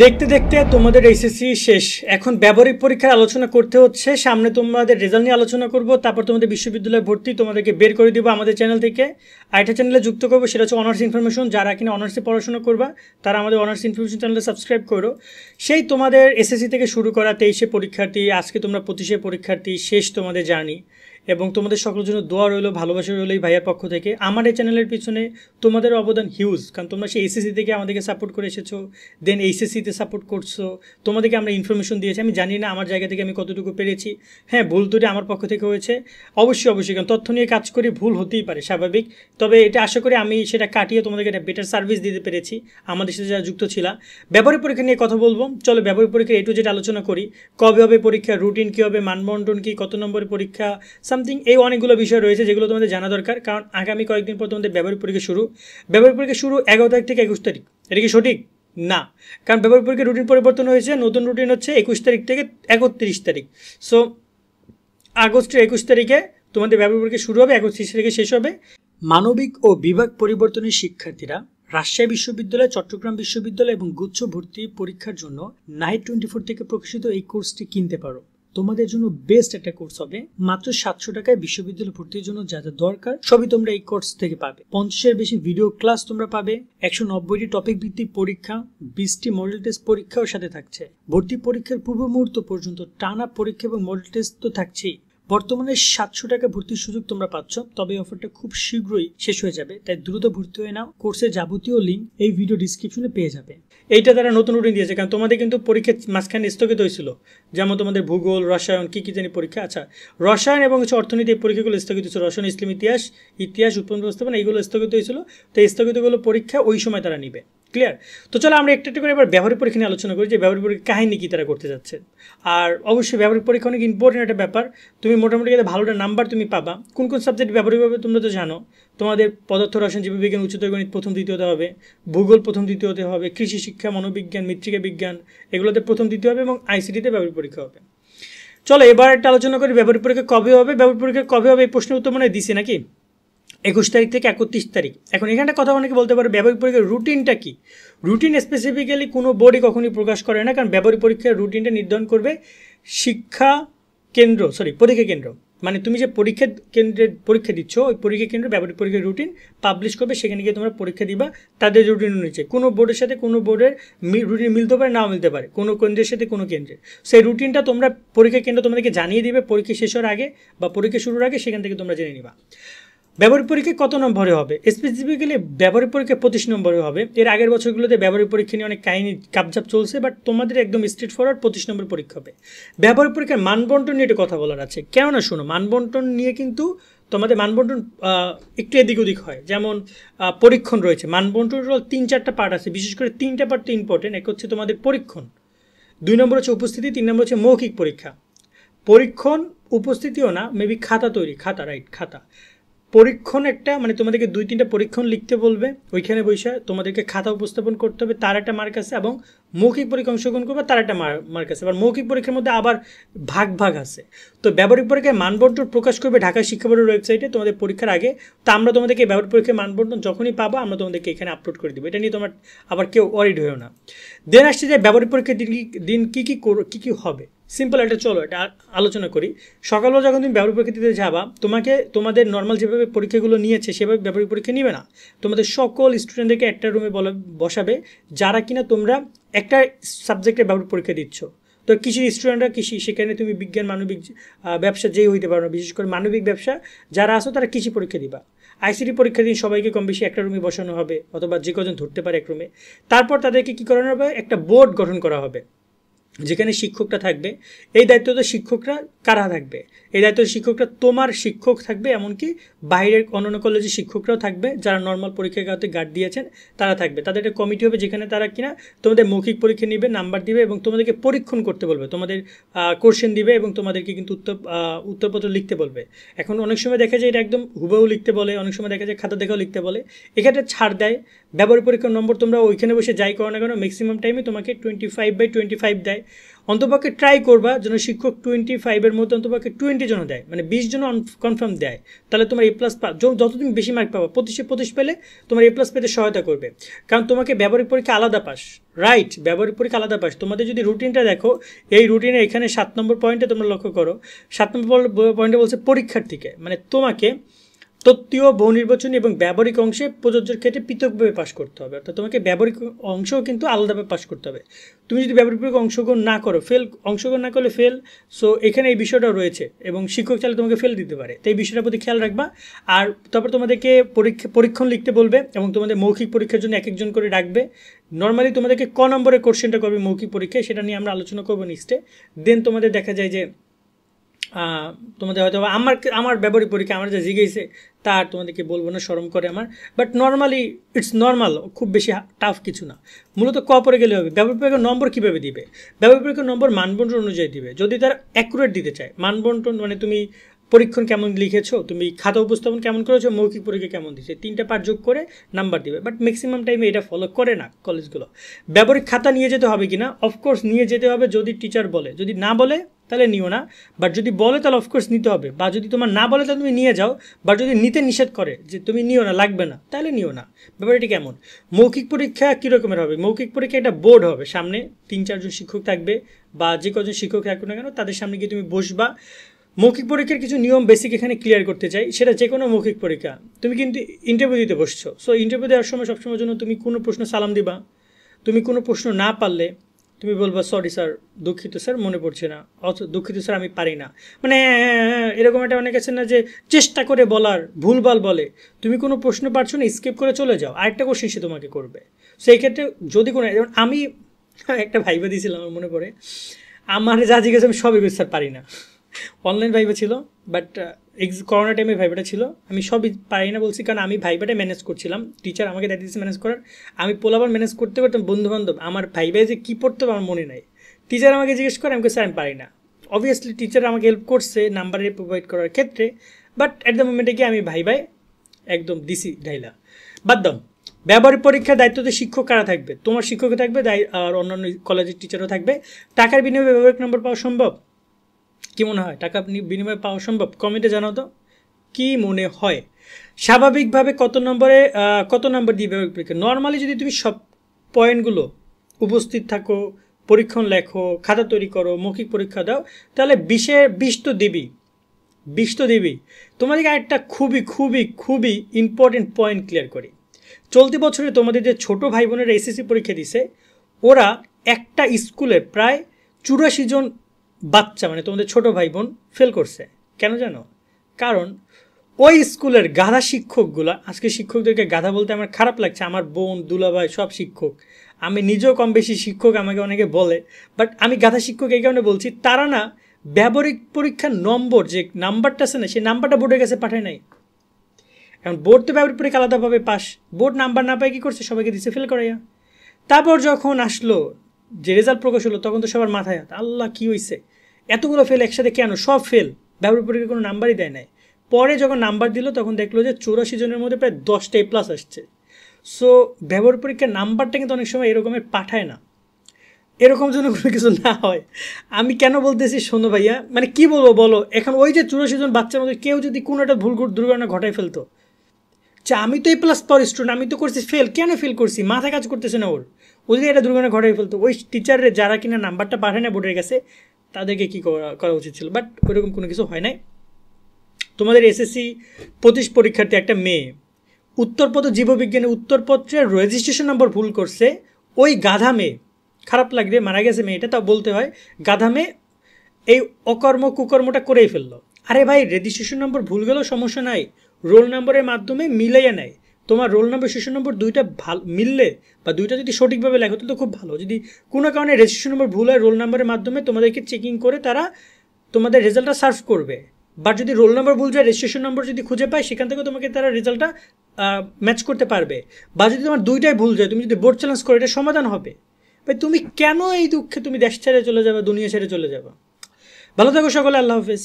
দেখতে দেখতে তোমাদের এইচএসসি শেষ। এখন ব্যবহারিক পরীক্ষার আলোচনা করতে হচ্ছে। সামনে তোমাদের রেজাল্ট নিয়ে আলোচনা করব, তারপর তোমাদের বিশ্ববিদ্যালয়ে ভর্তি তোমাদেরকে বের করে দিব আমাদের চ্যানেল থেকে। আরেকটা চ্যানেলে যুক্ত করবো, সেটা হচ্ছে অনার্স ইনফরমেশন। যারা কিনা অনার্সে পড়াশোনা করবা তারা আমাদের অনার্স ইনফরমেশন চ্যানেলে সাবস্ক্রাইব করো। সেই তোমাদের এসএসসি থেকে শুরু করা 23-এ পরীক্ষার্থী, আজকে তোমরা 25-এ পরীক্ষার্থী, শেষ তোমাদের জার্নি। এবং তোমাদের সকলের জন্য দোয়া রইলো, ভালোবাসা রইলো এই ভাইয়ার পক্ষ থেকে। আমার এই চ্যানেলের পিছনে তোমাদের অবদান হিউজ, কারণ তোমরা সেই এসএসসি থেকে আমাদেরকে সাপোর্ট করে এসেছো, দেন এইচএসসিতে সাপোর্ট করছো, তোমাদেরকে আমরা ইনফরমেশন দিয়েছি। আমি জানি না আমার জায়গা থেকে আমি কতটুকু পেরেছি, হ্যাঁ ভুল ত্রুটি আমার পক্ষ থেকে হয়েছে অবশ্যই, কারণ তথ্য নিয়ে কাজ করি, ভুল হতেই পারে, স্বাভাবিক। তবে এটা আশা করি আমি সেটা কাটিয়ে তোমাদেরকে একটা বেটার সার্ভিস দিতে পেরেছি আমাদের সাথে যারা যুক্ত ছিল। ব্যবহারিক পরীক্ষা নিয়ে কথা বলবো, চলো ব্যবহারিক পরীক্ষা A to Z আলোচনা করি। কবে হবে পরীক্ষা, রুটিন কী হবে, মানবন্টন কী, কত নম্বরের পরীক্ষা, সামথিং এই অনেকগুলো বিষয় রয়েছে যেগুলো তোমাদের জানা দরকার, কারণ আগামী কয়েকদিন পর তোমাদের ব্যবহারিক পরীক্ষা শুরু। ব্যবহারিক পরীক্ষা শুরু 11 তারিখ থেকে 21 তারিখ। এটা কি সঠিক? না, কারণ ব্যবহারিক পরীক্ষার রুটিন পরিবর্তন হয়েছে। নতুন রুটিন হচ্ছে 21 তারিখ থেকে 31 তারিখ। সো আগস্টের 21 তারিখে তোমাদের ব্যবহারিক পরীক্ষা শুরু হবে, 31 তারিখে শেষ হবে। মানবিক ও বিভাগ পরিবর্তনের শিক্ষার্থীরা রাজশাহী বিশ্ববিদ্যালয়, চট্টগ্রাম বিশ্ববিদ্যালয় এবং গুচ্ছ ভর্তি পরীক্ষার জন্য নাইট 24 থেকে প্রকাশিত এই কোর্সটি কিনতে পারো। তোমাদের জন্য বেস্ট একটা কোর্স হবে। মাত্র 700 টাকায় বিশ্ববিদ্যালয় ভর্তির জন্য যা যা দরকার সবই তোমরা এই কোর্স থেকে পাবে। 50-এর বেশি ভিডিও ক্লাস তোমরা পাবে, 190টি টপিক ভিত্তিক পরীক্ষা, 20টি মডেল টেস্ট পরীক্ষাও সাথে থাকছে। ভর্তি পরীক্ষার পূর্ব মুহূর্ত পর্যন্ত টানা পরীক্ষা এবং মডেল টেস্ট তো থাকছেই। বর্তমানে 700 টাকা ভর্তির সুযোগ তোমরা পাচ্ছ, তবে অফারটা খুব শীঘ্রই শেষ হয়ে যাবে, তাই দ্রুত ভর্তি হয়ে নাও। কোর্সের যাবতীয় লিঙ্ক এই ভিডিও ডিসক্রিপশনে পেয়ে যাবে। এইটা তারা নতুন রুটিন দিয়েছে, কারণ তোমাদের কিন্তু পরীক্ষা মাঝখানে স্থগিত হয়েছিল, যেমন তোমাদের ভূগোল, রসায়ন, কি জানি পরীক্ষা। আচ্ছা, রসায়ন এবং অর্থনীতি এই পরীক্ষাগুলো স্থগিত হয়েছিল। রসায়ন, ইসলাম ইতিহাস, উৎপন্ন ব্যবস্থাপনা এইগুলো স্থগিত হয়েছিল। তো এই স্থগিতগুলো পরীক্ষা ওই সময় তারা নিবে। ক্লিয়ার? তো চলো আমরা একটা করে এবার ব্যবহারিক পরীক্ষা নিয়ে আলোচনা করি যে ব্যবহারিক পরীক্ষা কাহিনী কী তারা করতে যাচ্ছে। আর অবশ্যই ব্যবহারিক পরীক্ষা অনেক ইম্পর্টেন্ট একটা ব্যাপার। তুমি মোটামুটি ভালো একটা নাম্বার তুমি পাবা। কোন কোন সাবজেক্ট ব্যবহারিকভাবে তোমরা তো জানো। তোমাদের পদার্থ, রসায়ন, জীববিজ্ঞান, উচ্চতর গণিত প্রথম দ্বিতীয়তে হবে, ভূগোল প্রথম দ্বিতীয়তে হবে, কৃষি শিক্ষা, মনোবিজ্ঞান, মৃত্তিকা বিজ্ঞান এগুলোতে প্রথম দ্বিতীয় হবে, এবং আইসিটিতে ব্যবহারিক পরীক্ষা হবে। চলো এবার একটা আলোচনা করি ব্যবহারিক পরীক্ষা কবে হবে। ব্যবহারিক পরীক্ষা কবে হবে এই প্রশ্নের উত্তর মনে দিছি নাকি? 21 তারিখ থেকে 31 তারিখ। এখন এখানটা কথা অনেকে বলতে পারে ব্যবহারিক পরীক্ষার রুটিনটা কি। রুটিন স্পেসিফিক্যালি কোনো বোর্ডই কখনই প্রকাশ করে না, কারণ ব্যবহারিক পরীক্ষার রুটিনটা নির্ধারণ করবে পরীক্ষা কেন্দ্র। মানে তুমি যে পরীক্ষা কেন্দ্রে পরীক্ষা দিচ্ছ, ওই পরীক্ষা কেন্দ্র ব্যবহারিক পরীক্ষার রুটিন পাবলিশ করবে, সেখানে গিয়ে তোমরা পরীক্ষা দিবা তাদের রুটিন অনুযায়ী। কোনো বোর্ডের সাথে কোনো বোর্ডের রুটিন মিলতে পারে, নাও মিলতে পারে, কোনো কেন্দ্রের সাথে কোনো কেন্দ্রের। সেই রুটিনটা তোমরা পরীক্ষা কেন্দ্র তোমাদেরকে জানিয়ে দিবে পরীক্ষা শেষ হওয়ার আগে বা পরীক্ষা শুরুর আগে, সেখান থেকে তোমরা জেনে নিবা। ব্যবহারিক পরীক্ষা কত নম্বরে হবে? স্পেসিফিক্যালি ব্যবহারিক পরীক্ষা 25 নম্বরে হবে। এর আগের বছরগুলোতে ব্যবহারিক পরীক্ষা নিয়ে অনেক কাহিনী কাপঝাপ চলছে, বাট তোমাদের একদম স্ট্রেট ফরওয়ার্ড 25 নম্বর পরীক্ষা হবে। ব্যবহারিক পরীক্ষার মানবন্টন নিয়ে একটু কথা বলার আছে। কেননা শোনো, মানবন্টন নিয়ে কিন্তু তোমাদের মানবন্টন একটু এদিক ওদিক হয়। যেমন পরীক্ষণ রয়েছে, মানবন্টন 3-4টা পার্ট আছে, বিশেষ করে 3টা পার্ট তো ইম্পর্টেন্ট। এক হচ্ছে তোমাদের পরীক্ষণ, 2 নম্বর হচ্ছে উপস্থিতি, 3 নম্বর হচ্ছে মৌখিক পরীক্ষা। পরীক্ষণ উপস্থিতিও না, মেবি খাতা তৈরি, খাতা পরীক্ষণ একটা, মানে তোমাদেরকে 2-3টা পরীক্ষণ লিখতে বলবে, ওইখানে বসে তোমাদেরকে খাতা উপস্থাপন করতে হবে, তার একটা মার্ক আছে, এবং মৌখিক পরীক্ষা অংশগ্রহণ করবে, তার একটা মার্ক আছে। আবার মৌখিক পরীক্ষার মধ্যে আবার ভাগ আছে। তো ব্যবহারিক পরীক্ষায় মানবন্টন প্রকাশ করবে ঢাকা শিক্ষা বোর্ডের ওয়েবসাইটে তোমাদের পরীক্ষার আগে। তো আমরা তোমাদেরকে ব্যবহারিক পরীক্ষায় মানবন্টন যখনই পাবো আমরা তোমাদেরকে এখানে আপলোড করে দেবো, এটা নিয়ে তোমার আবার কেউ ওয়ারিড হয়েও না। দেন আসছে যে ব্যবহারিক পরীক্ষার দিন কী হবে। সিম্পল একটা, চলো এটা আলোচনা করি। সকালবেলা যখন তুমি ব্যবহারিক পরীক্ষা দিতে যাবা, তোমাদের নর্মাল যেভাবে পরীক্ষাগুলো নিয়েছে সেভাবে ব্যবহারিক পরীক্ষা নিবে না। তোমাদের সকল স্টুডেন্টদেরকে একটা রুমে বসাবে, যারা কিনা তোমরা একটা সাবজেক্টে ব্যবহারিক পরীক্ষা দিচ্ছ। তো কৃষির স্টুডেন্টরা কৃষি, সেখানে তুমি বিজ্ঞান, মানবিক, ব্যবসা যেই হইতে পারো না, বিশেষ করে মানবিক ব্যবসা যারা আসো তারা কৃষি পরীক্ষা দিবা। আইসিটি পরীক্ষা দিন সবাইকে কম বেশি একটা রুমে বসানো হবে, অথবা যে কজন ধরতে পারে এক রুমে। তারপর তাদেরকে কী করানো হবে, একটা বোর্ড গঠন করা হবে যেখানে শিক্ষকটা থাকবে। এই দায়িত্বটা শিক্ষকরা কারা থাকবে? এই দায়িত্ব শিক্ষকরা তোমার শিক্ষক থাকবে, এমনকি বাইরের অন্যান্য কলেজের শিক্ষকরাও থাকবে, যারা নর্মাল পরীক্ষাতে গার্ড দিয়েছেন তারা থাকবে। তাদের একটা কমিটি হবে যেখানে তারা কিনা তোমাদের মৌখিক পরীক্ষা নেবে, নাম্বার দিবে, এবং তোমাদেরকে পরীক্ষণ করতে বলবে, তোমাদের কোশ্চেন দিবে, এবং তোমাদেরকে কিন্তু উত্তরপত্র লিখতে বলবে। এখন অনেক সময় দেখা যায় এটা একদম হুবহু লিখতে বলে, অনেক সময় দেখা যায় খাতা দেখাও লিখতে বলে। এক্ষেত্রে ছাড় দেয়। ব্যবহারিক পরীক্ষার নম্বর তোমরা ওইখানে বসে যাই করো না কেন, ম্যাক্সিমাম টাইমে তোমাকে 25/25 দেয়। অন্তপক্ষে ট্রাই করবা যেন শিক্ষক 25-এর মধ্যে অন্তপক্ষে 20 জন দেয়, মানে 20 জন কনফার্ম দেয়, তাহলে তোমার A+ যত তুমি বেশি মার্ক পাবা 25 পেলে তোমার A+ পেতে সহায়তা করবে। কারণ তোমাকে ব্যবহারিক পরীক্ষা আলাদা পাস, রাইট, ব্যবহারিক পরীক্ষা আলাদা পাস। তোমাদের যদি রুটিনটা দেখো, এই রুটিনে এখানে 7 নম্বর পয়েন্টে তোমরা লক্ষ্য করো, 7 নম্বর পয়েন্টে বলছে পরীক্ষার্থীকে, মানে তোমাকে তত্ত্বীয়, বহু নির্বাচনী এবং ব্যবহারিক অংশে প্রযোজ্যের ক্ষেত্রে পৃথকভাবে পাশ করতে হবে, অর্থাৎ তোমাকে ব্যবহারিক অংশও কিন্তু আলাদাভাবে পাশ করতে হবে। তুমি যদি ব্যবহারিক পরীক্ষা অংশগ্রহণ না করো, অংশগ্রহণ না করলে ফেল। সো এখানে এই বিষয়টাও রয়েছে এবং শিক্ষক চাইলে তোমাকে ফেল দিতে পারে, তো এই বিষয়টার প্রতি খেয়াল রাখবা। আর তারপর তোমাদেরকে পরীক্ষণ লিখতে বলবে এবং তোমাদের মৌখিক পরীক্ষার জন্য এক একজন করে ডাকবে। নর্মালি তোমাদেরকে ক নম্বরের কোশ্চেনটা করবে মৌখিক পরীক্ষায়, সেটা নিয়ে আমরা আলোচনা করবো নেক্সটে। দেন তোমাদের দেখা যায় যে তোমাদের হয়তো আমার ব্যবহারিক পরীক্ষা আমার যা জিগেছে তার তোমাদেরকে বলবো না, শরম করে আমার, বাট নর্মালি ইটস নর্মাল, খুব বেশি টাফ কিছু না। মূলত ক পরে গেলে হবে। ব্যবহারিক পরীক্ষার নম্বর কীভাবে দিবে? ব্যবহারিক পরীক্ষার নম্বর মানবন্টন অনুযায়ী দিবে, যদি তারা অ্যাকুরেট দিতে চায়। মানবন্টন মানে তুমি পরীক্ষণ কেমন লিখেছো, তুমি খাতা উপস্থাপন কেমন করেছো, মৌখিক পরীক্ষা কেমন দিচ্ছে, 3টা পার্ট যোগ করে নাম্বার দিবে। বাট ম্যাক্সিমাম টাইমে এটা ফলো করে না কলেজগুলো। ব্যবহারিক খাতা নিয়ে যেতে হবে কিনা? অফকোর্স নিয়ে যেতে হবে যদি টিচার বলে, যদি না বলে তাহলে নিও না, বাট যদি বলে তাহলে অফকোর্স নিতে হবে, বা যদি তোমার না বলে তাহলে তুমি নিয়ে যাও, বা যদি নিতে নিষেধ করে যে তুমি নিও না, লাগবে না, তাহলে নিও না। ব্যাপারটি কেমন? মৌখিক পরীক্ষা কী রকমের হবে? মৌখিক পরীক্ষা একটা বোর্ড হবে, সামনে 3-4 জন শিক্ষক থাকবে বা যে কজন শিক্ষক থাকবে না কেন তাদের সামনে গিয়ে তুমি বসবা। মৌখিক পরীক্ষার কিছু নিয়ম বেসিক এখানে ক্লিয়ার করতে চাই, সেটা যে কোনো মৌখিক পরীক্ষা। তুমি কিন্তু ইন্টারভিউ দিতে বসছো, সো ইন্টারভিউ দেওয়ার সময় সবসময় জন্য তুমি কোনো প্রশ্ন সালাম দিবা। তুমি কোনো প্রশ্ন না পারলে তুমি বলবা সরি স্যার, দুঃখিত স্যার, মনে পড়ছে না, দুঃখিত স্যার আমি পারি না, মানে এরকম একটা অনেক আছে না যে চেষ্টা করে বলার, ভুলভাল বলে। তুমি কোনো প্রশ্ন পারছো না, স্কিপ করে চলে যাও, আরেকটা কোশ্চেন সে তোমাকে করবে। সেই ক্ষেত্রে যদি কোনো, যেমন আমি একটা ভাইবা দিয়েছিলাম, আমার মনে পড়ে, আমার যা জিজ্ঞেস আমি সবই স্যার পারি না। অনলাইন ভাইবা ছিল, বাট করোনা টাইমে ভাইবাটা ছিল, আমি সবই পারি না বলছি, কারণ আমি ভাইবাটা ম্যানেজ করছিলাম, টিচার আমাকে দায়িত্ব দিয়েছে ম্যানেজ করার, আমি পোলাবার ম্যানেজ করতে পারতাম, বন্ধুবান্ধব, আমার ভাইবাই যে কী পড়তে হবে আমার মনে নাই। টিচার আমাকে জিজ্ঞেস করে, আমাকে স্যার আমি পারি না। অবভিয়াসলি টিচার আমাকে হেল্প করছে নাম্বারে প্রোভাইড করার ক্ষেত্রে, বাট অ্যাট দ্য মোমেন্টে গিয়ে আমি ভাইবাই একদম দিছি ঢাইলা। বাদ দাও। ব্যবহারিক পরীক্ষার দায়িত্বতে শিক্ষক কারা থাকবে? তোমার শিক্ষক থাকবে, আর অন্যান্য কলেজের টিচারও থাকবে। টাকার বিনিময়ে ব্যবহারিক নম্বর পাওয়া সম্ভব? কী মনে হয়, টাকা বিনিময়ে পাওয়া সম্ভব? কমেন্টে জানাও তো কী মনে হয়। স্বাভাবিকভাবে কত নম্বর দিয়ে ব্যবহারিক পরীক্ষা? নর্মালি যদি তুমি সব পয়েন্টগুলো উপস্থিত থাকো, পরীক্ষণ লেখো, খাতা তৈরি করো, মৌখিক পরীক্ষা দাও, তাহলে 20 তো দেবী, 20 তো দেবী। তোমাদেরকে একটা খুবই খুবই খুবই ইম্পর্টেন্ট পয়েন্ট ক্লিয়ার করি। চলতি বছরে তোমাদের যে ছোটো ভাই বোনেরা এসএসসি পরীক্ষা দিছে, ওরা একটা স্কুলের প্রায় 84 জন বাচ্চা, মানে তোমাদের ছোটো ভাই বোন ফেল করছে। কেন জানো? কারণ ওই স্কুলের গাধা শিক্ষকগুলা, আজকে শিক্ষকদেরকে গাধা বলতে আমার খারাপ লাগছে, আমার বোন, দুলাভাই সব শিক্ষক, আমি নিজেও কম বেশি শিক্ষক, আমাকে অনেকে বলে, বাট আমি গাধা শিক্ষক এই কারণে বলছি, তারা না ব্যবহারিক পরীক্ষার নম্বর, যে নাম্বারটা আছে না, সেই নাম্বারটা বোর্ডের কাছে পাঠায় নাই। এখন বোর্ড তো ব্যবহারিক পরীক্ষা আলাদাভাবে পাস, বোর্ড নাম্বার না পায় কী করছে, সবাইকে দিচ্ছে ফেল করাইয়া। তারপর যখন আসলো, যে রেজাল্ট প্রকাশ হলো, তখন তো সবার মাথায় হাত, আল্লাহ কী হয়েছে, এতগুলো ফেল একসাথে কেন, সব ফেল, ব্যবহারিক পরীক্ষার কোনো নাম্বারই দেয় নাই। পরে যখন নাম্বার দিল তখন দেখলো যে 84 জনের মধ্যে প্রায় 10টা A+ আসছে। সো ব্যবহারিক পরীক্ষার নাম্বারটা কিন্তু অনেক সময় এরকমের পাঠায় না, এরকম যেন কোনো কিছু না হয়। আমি কেন বলতেছি শোনো ভাইয়া, মানে কি বলবো বলো, এখন ওই যে 84 জন বাচ্চার মধ্যে কেউ যদি কোনো একটা ভুল দুর্ঘটনা ঘটায় ফেলতো, যে আমি তো A+ পাওয়ার স্টুডেন্ট, আমি তো করছি ফেল, কেন ফেল করছি, মাথা কাজ করতেছে না ওর, ও যদি এটা দুর্ঘটনা ঘটাই ফেলতো, ওই টিচারের যারা কিনা নাম্বারটা পাঠায় না বোর্ডের কাছে, তাদেরকে কী করা উচিত ছিল। বাট ওইরকম কোনো কিছু হয় নাই। তোমাদের এসএসসি 25 পরীক্ষার্থী একটা মেয়ে উত্তরপত্র জীববিজ্ঞানের উত্তরপত্রের রেজিস্ট্রেশন নম্বর ভুল করছে। ওই গাধা মেয়ে, খারাপ লাগবে, মারা গেছে মেয়েটা, তাও বলতে হয়, গাধা মেয়ে এই কুকর্মটা করেই ফেললো। আরে ভাই, রেজিস্ট্রেশন নম্বর ভুল গেলেও সমস্যা নাই, রোল নম্বরের মাধ্যমে মিলাইয়া নেয়। তোমার রোল নম্বর সেশন নম্বর দুইটা ভালো মিললে, বা দুইটা যদি সঠিকভাবে লেখো তো খুব ভালো। যদি কোনো কারণে রেজিস্ট্রেশন নম্বর ভুল হয়, রোল নম্বরের মাধ্যমে তোমাদেরকে চেকিং করে তারা তোমাদের রেজাল্টটা সার্ভ করবে। বা যদি রোল নম্বর ভুল যায়, রেজিস্ট্রেশন নম্বর যদি খুঁজে পায়, সেখান থেকে তোমাকে তারা রেজাল্টটা ম্যাচ করতে পারবে। বা যদি তোমার দুইটাই ভুল যায়, তুমি যদি বোর্ড চ্যালেঞ্জ করো, এটা সমাধান হবে। ভাই তুমি কেন এই দুঃখে তুমি দেশ ছেড়ে চলে যাবে, দুনিয়া ছেড়ে চলে যাবে? ভালো থাকো সকলে, আল্লাহ হাফেজ।